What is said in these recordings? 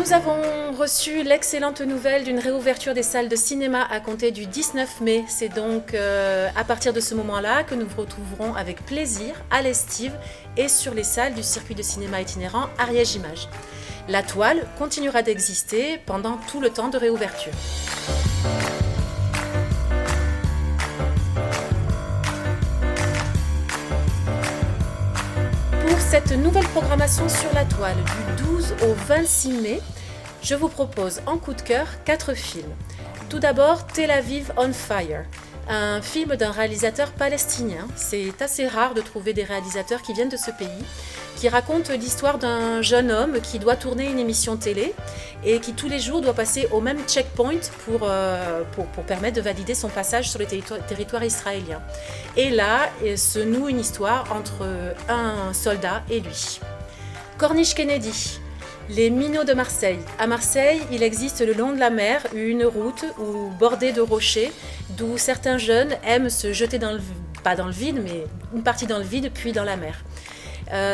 Nous avons reçu l'excellente nouvelle d'une réouverture des salles de cinéma à compter du 19 mai. C'est donc à partir de ce moment-là que nous vous retrouverons avec plaisir à l'Estive et sur les salles du circuit de cinéma itinérant Ariège Images. La toile continuera d'exister pendant tout le temps de réouverture. Pour cette nouvelle programmation sur la toile du 12 au 26 mai, je vous propose en coup de cœur 4 films. Tout d'abord, Tel Aviv on Fire, un film d'un réalisateur palestinien. C'est assez rare de trouver des réalisateurs qui viennent de ce pays, qui raconte l'histoire d'un jeune homme qui doit tourner une émission télé et qui tous les jours doit passer au même checkpoint pour permettre de valider son passage sur le territoire israélien. Et là se noue une histoire entre un soldat et lui. Corniche Kennedy, les Minots de Marseille. À Marseille, il existe le long de la mer une route bordée de rochers d'où certains jeunes aiment se jeter pas dans le vide, mais une partie dans le vide puis dans la mer.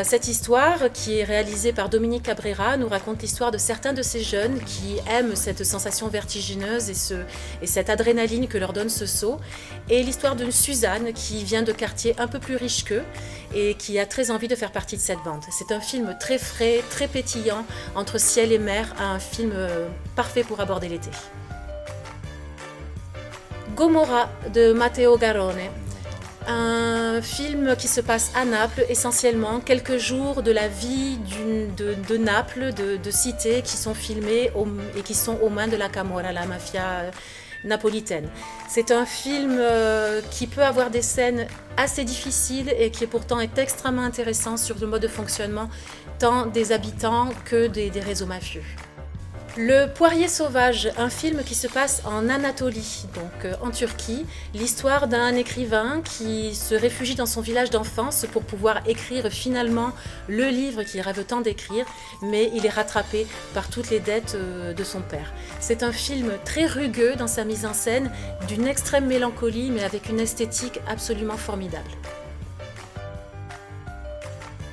Cette histoire, qui est réalisée par Dominique Cabrera, nous raconte l'histoire de certains de ces jeunes qui aiment cette sensation vertigineuse et cette adrénaline que leur donne ce saut, et l'histoire d'une Suzanne qui vient de quartiers un peu plus riches qu'eux et qui a très envie de faire partie de cette bande. C'est un film très frais, très pétillant, entre ciel et mer, un film parfait pour aborder l'été. Gomorra de Matteo Garrone. Un film qui se passe à Naples, essentiellement quelques jours de la vie de Naples, de cités qui sont filmés et qui sont aux mains de la Camorra, la mafia napolitaine. C'est un film qui peut avoir des scènes assez difficiles et qui pourtant est extrêmement intéressant sur le mode de fonctionnement tant des habitants que des réseaux mafieux. Le Poirier sauvage, un film qui se passe en Anatolie, donc en Turquie, l'histoire d'un écrivain qui se réfugie dans son village d'enfance pour pouvoir écrire finalement le livre qu'il rêve tant d'écrire, mais il est rattrapé par toutes les dettes de son père. C'est un film très rugueux dans sa mise en scène, d'une extrême mélancolie, mais avec une esthétique absolument formidable.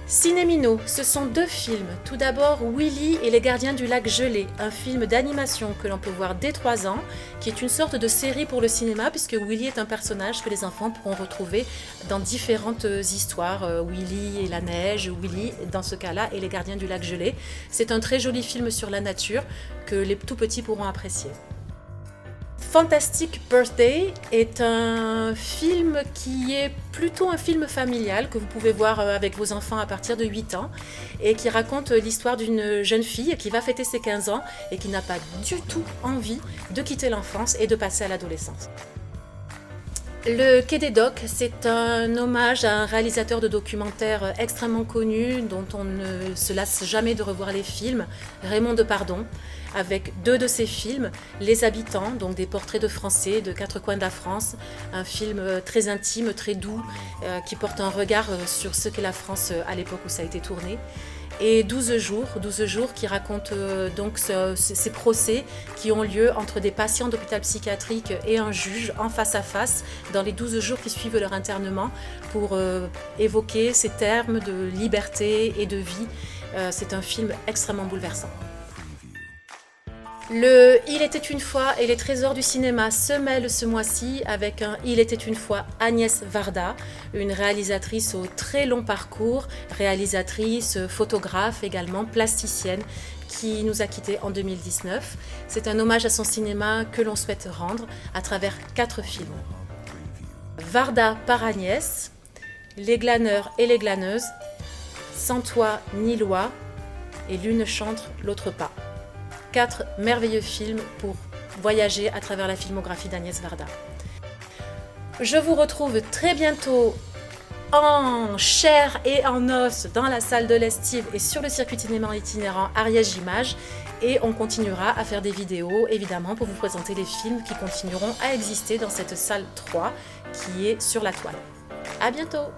Cinémino, ce sont 2 films. Tout d'abord, Willy et les gardiens du lac gelé, un film d'animation que l'on peut voir dès 3 ans, qui est une sorte de série pour le cinéma, puisque Willy est un personnage que les enfants pourront retrouver dans différentes histoires. Willy et la neige, Willy, dans ce cas-là, et les gardiens du lac gelé. C'est un très joli film sur la nature que les tout petits pourront apprécier. Fantastic Birthday est un film qui est plutôt un film familial que vous pouvez voir avec vos enfants à partir de 8 ans et qui raconte l'histoire d'une jeune fille qui va fêter ses 15 ans et qui n'a pas du tout envie de quitter l'enfance et de passer à l'adolescence. Le Quai des Docks, c'est un hommage à un réalisateur de documentaires extrêmement connu dont on ne se lasse jamais de revoir les films, Raymond Depardon, avec 2 de ses films, Les Habitants, donc des portraits de Français de 4 coins de la France, un film très intime, très doux, qui porte un regard sur ce qu'est la France à l'époque où ça a été tourné. Et 12 jours qui racontent donc ces procès qui ont lieu entre des patients d'hôpital psychiatrique et un juge en face à face dans les 12 jours qui suivent leur internement pour évoquer ces termes de liberté et de vie. C'est un film extrêmement bouleversant. Le Il était une fois et les trésors du cinéma se mêlent ce mois-ci avec un Il était une fois Agnès Varda, une réalisatrice au très long parcours, réalisatrice, photographe également, plasticienne, qui nous a quittés en 2019. C'est un hommage à son cinéma que l'on souhaite rendre à travers 4 films. Varda par Agnès, Les glaneurs et les glaneuses, Sans toi ni loi et L'une chante, l'autre pas. 4 merveilleux films pour voyager à travers la filmographie d'Agnès Varda. Je vous retrouve très bientôt en chair et en os dans la salle de l'Estive et sur le circuit cinéma itinérant Ariège Images, et on continuera à faire des vidéos évidemment pour vous présenter les films qui continueront à exister dans cette salle 3 qui est sur la toile. À bientôt!